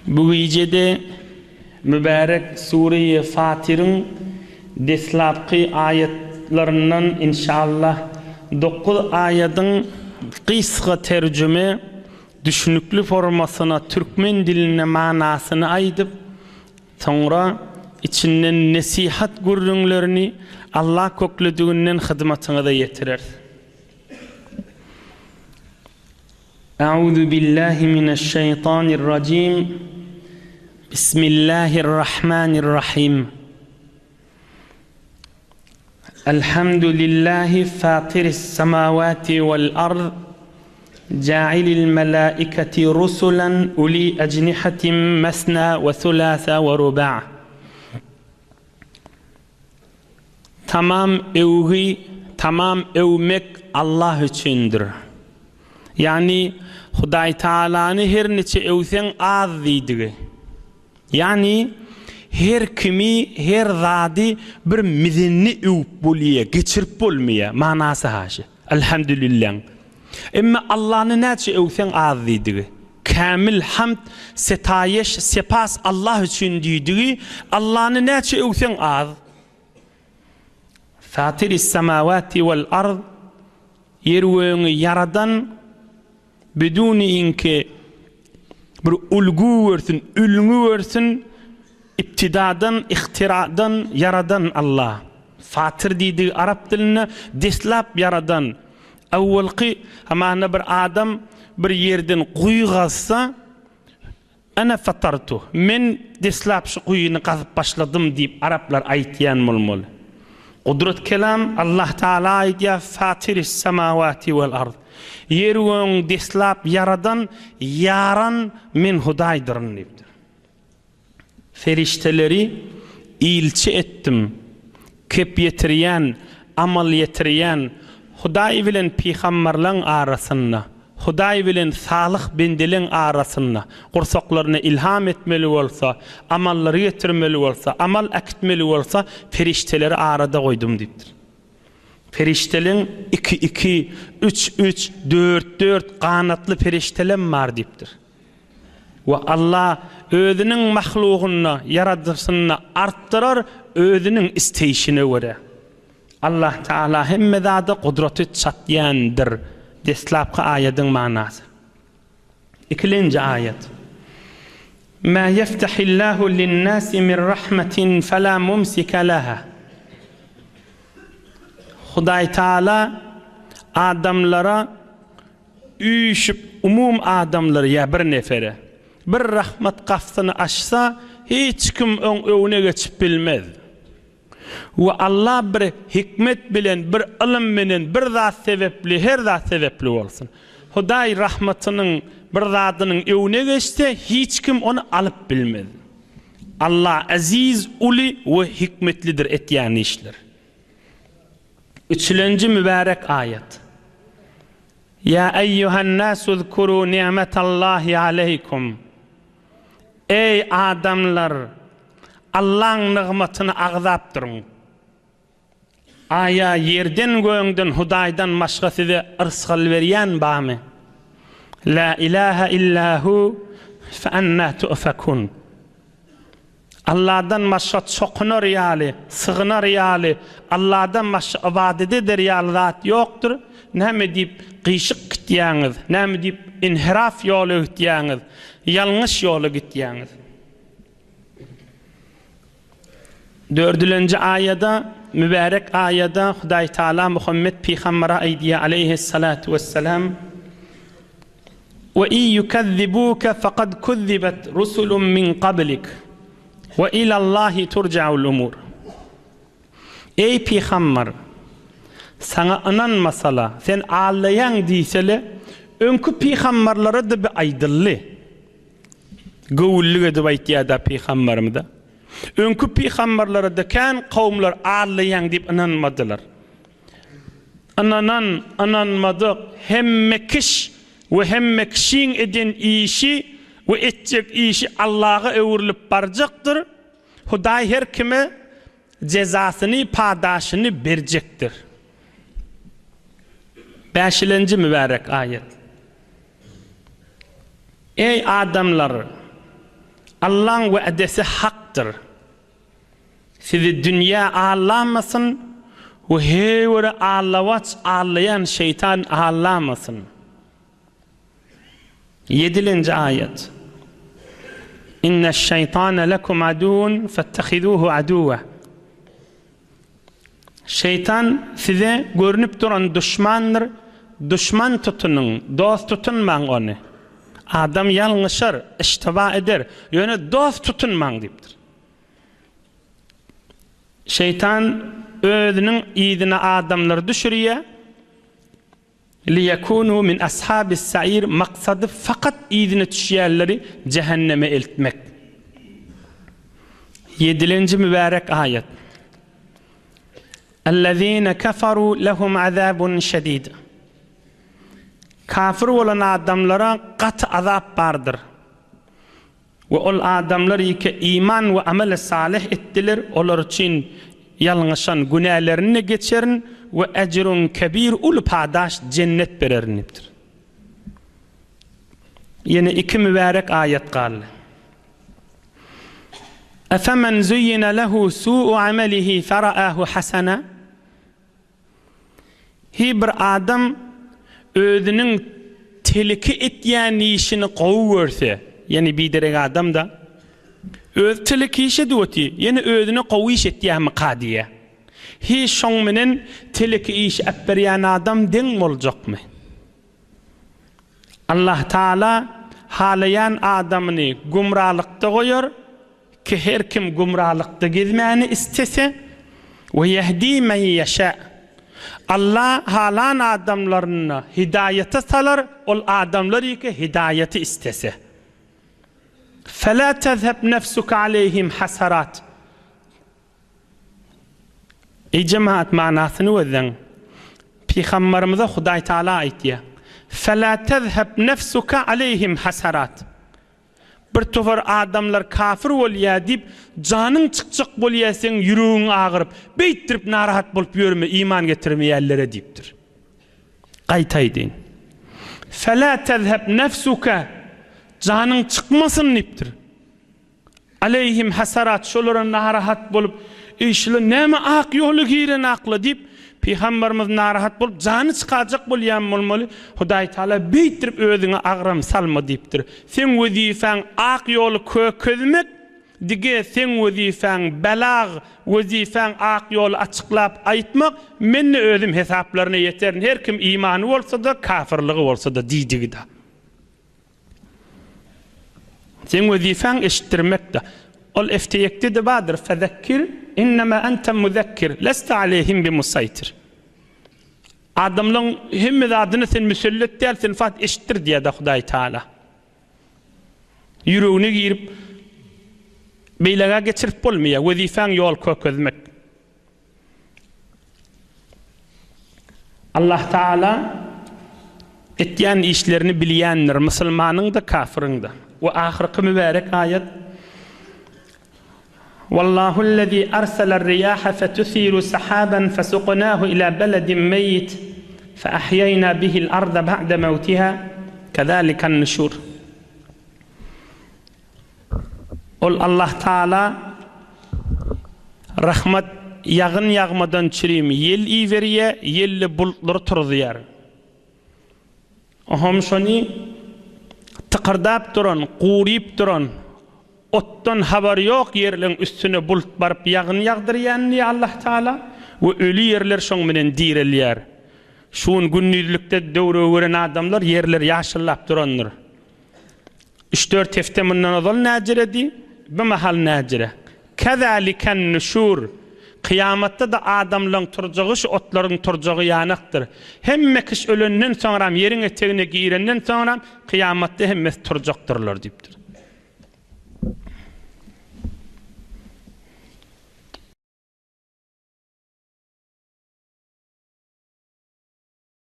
Bu gecede mübarek Sure-i Fatir'in deslapki ayetlerinden inşallah 9 ayetin kısa tercüme düşünüklü formasına Türkmen diline manasını aydıp sonra içinden nesihat gurrunlarını Allah koklediğinden hizmetine de yetirir. Euzu billahi mineşşeytanirracim. Bismillahirrahmanirrahim. Elhamdülillahi fatiris semavati vel ard. Ja'ilil melaiketi rusulan uli ecnihatin mesna ve thulâsa ve ruba'. Tamam övgü, tamam övmek Allah içindir. Yani Huday Taala'nı her neçe övsen az deydi. Yani her kimi, her zadi bir mizinni övüp bolýa, geçirip bolmaya manası haşi. Elhamdülillah. Emma Allah'ını neçe övsen az deydi. Kamil hamd, setayeş, sepas Allah için deydi. Allah'ını neçe övsen az. Fatiris semavati vel ard, yerwöňi yaradan beduni inki bir ulgu versin, ülgü versin, iptidadan, ihtiradan yaradan Allah. Fatir deydi Arap diline deslap yaradan. Awwalki hamana bir adam bir yerden quyu gazsa ana fatartu. Men deslap şu quyunu qazıp başladım deyip Araplar aytýan bolmaly. Kudret kelam Allah Teala aytýar Fatiris semawati vel ard. Yerwöň deslap yaradan yaran men Hudaýdyryn diýipdir. Ferişteleri ilçi ettim. Kep yetirýän, amal yetirýän Hudaý bilen peýgamberleň arasynda, Hudaý bilen salyh bendeleň arasynda gursaklaryna ilham etmeli bolsa, amallary getirmeli bolsa, amal akitmeli bolsa ferişteleri arada goýdum diýipdir. Ferişteleň 2-2, 3-3, 4-4 kanatlı feriştelem var diýipdir. Ve Allah özünün mahluğuna, yaradırsına arttırar, özünün isteyişine göre. Allah Teala hemme zada kudreti çatýandyr. Deslapki ayetin manası. İkinci ayet. Ma yeftahillahu linnâsi min rahmetin felâ mumsike laha. Hudaý Taala adamlara üýşüp umum adamlara ya bir nefere bir rahmet kafsyny açsa hiç kim öňüne geçip bilmez. Ve Allah bir hikmet bilen, bir ilim bilen, bir zat sebepli, her zat sebepli bolsun. Hudaý rahmetiniň bir zatynyň öňüne geçse hiç kim onu alıp bilmez. Allah aziz, uli ve hikmetlidir etýän işler. Üçüncü mübarek ayet. Ya eyyuhan nasu zkuru ni'metallahi aleykum. Ey adamlar, Allah'ın ni'metini agzap durun. Aya yerden göňden Hudaýdan başga size ırsgal berýän bamy? La ilahe illahu fe anna tu'fakun. Allah'dan başga çokunar ýaly, sığınar ýaly, Allah'dan başga ibadet eder ýaly zat ýokdur. Näme diýip gyşyk gitýäňiz, näme diýip inhiraf ýoly gitýäňiz, ýalňyş ýoly gitýäňiz. 4-nji ayada, mübarek ayada Hudaý Taala Muhammed peýgambere aýdýar aleyhissalatu vesselam: "Ve in yukazzibuka faqad kuzzibat rusulun min qablik." Ve ilallahi turca'ul umur. Ey peýgamber, sana inanmasala, sen ağlayan diýsele, öňkü peýgamberlere de bir aýdyldy. Gowullyk edip aýtýar da peýgamberimiz. Öňkü peýgamberlere de kan kawmlar ağlayan diýip inanmadylar. Inanmadyk hemme kiş we hemme kişiň eden işi ve etjek işi Allah'a öwürilip barjakdyr. Hudaý her kime cezasyny, padaşyny berjekdir. 5-nji mübarek ayet. Ey adamlar, Allah'ın va'desi haktır. Sizi dünya ağlamasın ve hevre ağlavaç ağlayan şeytan ağlamasın. 7. ayet. İnneşşeytâne lekum adûn fettehiduhu adûve. Şeytan size görünüp duran düşmandır. Düşman tutunun, dost tutunman onu. Adam yanlışır, iştiba eder. Yani dost tutunman deyiptir. Şeytan özünün iyidine adamlar düşürüyor. لِيَكُونُوا min ashabis sa'ir, maksadı fakat iyidine düşüyenleri cehenneme eltmek. 7. mübarek ayet. اَلَّذ۪ينَ كَفَرُوا لَهُمْ عَذَابٌ شَد۪يدٌ. Kafir olan adamlara kat azap vardır. Ve ol adamlar ki iman ve amel salih ettiler, onlar için yalnızan günahlarını geçerin ve ecrun kebir ul padaş cennet bereriniptir. Yine 2 mübarek ayet kaldı. اَفَمَنْ زُيِّنَ لَهُ سُوءُ عَمَلِهِ فَرَآهُ حَسَنًا. Bir adam özünün teliki etyen işini qoğuverse, yani bir derek adam da öz teliki işe duoti, yani özünü qoğu iş etyen qadiye. Hi şoň menen teliki iş etberýän adam deň boljak mı? Allah Taala halayan adamını gumralykda goýar ki her kim gumralykda gezmäni istese ve yehdi men yasha. Allah halan adamlarına hidayete salar, ol adamları ki hidayeti istese. فَلَا تَذْهَبْ نَفْسُكَ عَلَيْهِمْ حَسَرَاتٍ. Ey cemaat manasını verin. Peygamberimize Huday Teala aytıyor. فَلَا تَذْهَبْ نَفْسُكَ عَلَيْهِمْ حَسَرَاتٍ. Bir tofar adamlar kafir bolýa dip canın çıkçık bolýa sen ýüregiň ağırıp beýtirip narahat bolup ýörme iman getirmeýärlere dipdir. Gaýtaýdyn. فَلَا تَذْهَبْ نَفْسُكَ. Canın çıkmasın dipdir. Aleyhim hasarat, şolara narahat bolup işle näme ak ýoly giren akly dip Peygamberimiz narahat bolup canı çıkacak bolýan bolmaly. Hudaý Taala beýtirip özüňe agram salma diýipdir. Sen wezifen ak ýoly kökezmek, dige sen wezifen belag, wezifen ak ýoly açyklap aýtmak, men özüm hesaplaryna ýeterin. Her kim imany bolsa da, kafirligi bolsa da diýdigi da. Sen wezifen eşittirmek de. Ol eftiyekti de badır. Fezekkir innema ente muzekkir. Leste aleyhim bimusaytir. Adamların hemmet adını sen müsellet dersin, fat eşittir diye de Hudaý Taala. Yüreğine girip beylaga geçirip bolmaya, wezifen yol kökezmek. Allah Taala etyen işlerini bilýändir, musulmanyň da kafirin da. Ve ahirki mübarek ayet. والله الذي أرسل الرياح فتثير سحابا فسقناه إلى بلد ميت فأحيينا به الأرض بعد موتها كذلك النشور. قل الله تعالى rahmat yağın yağmadan çürüyüm yel iveriye yelli bulutları turduyar. Ohom şoni tıkırdap duran, qurip duran, ottan haber yok yerlerin üstüne bulut barıp yağın yağdırıyanni Allah Taala ve ölü yerler şoň menen direlýär. Şuň günnüzlükde döwre gören adamlar yerler ýaşyllap duranlar. 3-4 hefte mundan ozal näjiredi, bu mahal näjire. Kezaliken nuşur. Kıyamatda da adamlaryň turjagy şu otlaryň turjagy ýanakdyr. Hemme kiş ölenden soňra ýeriň etegine girenden soňra kıyamatda hemme turjaktyrlar diýipdir.